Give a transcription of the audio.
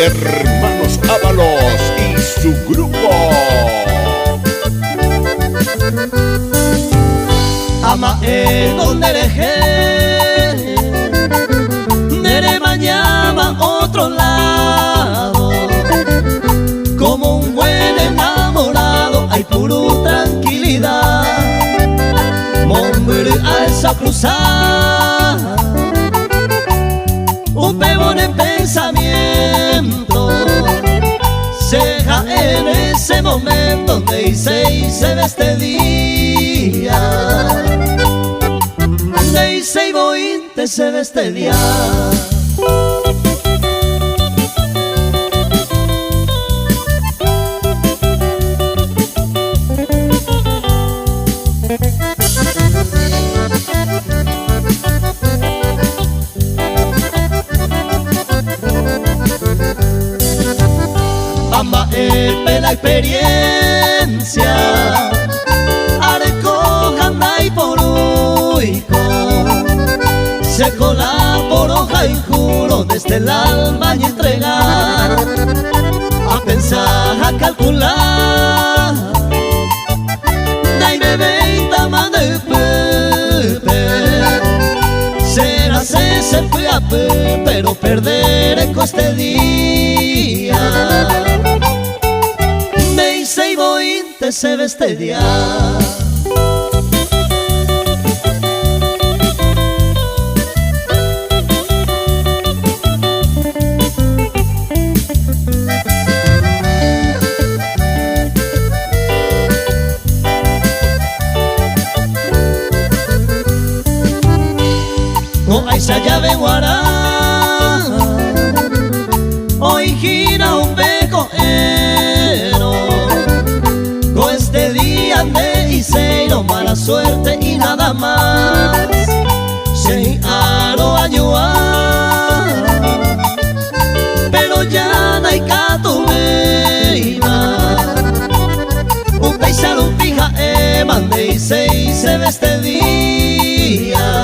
Hermanos Ábalos y su grupo. Ama donde dejé, nere mañana otro lado. Como un buen enamorado hay puro tranquilidad. Mombere alza cruzar un pebón en pensamiento. Ceja en ese momento donde hice este día. Donde hice y voy se ve este día. Amba la experiencia, areco handai por uico, se colaboro y juro desde el alma y entregar, a pensar, a calcular, dai me veita man de pepe, será se fue a pero perderé con este día. Se ve este día. No hay esa llave guará, hoy gira un beco. No mala suerte y nada más. Se aro añoa, pero ya no hay catuleina. Un paisano fija mandé y se ve este día.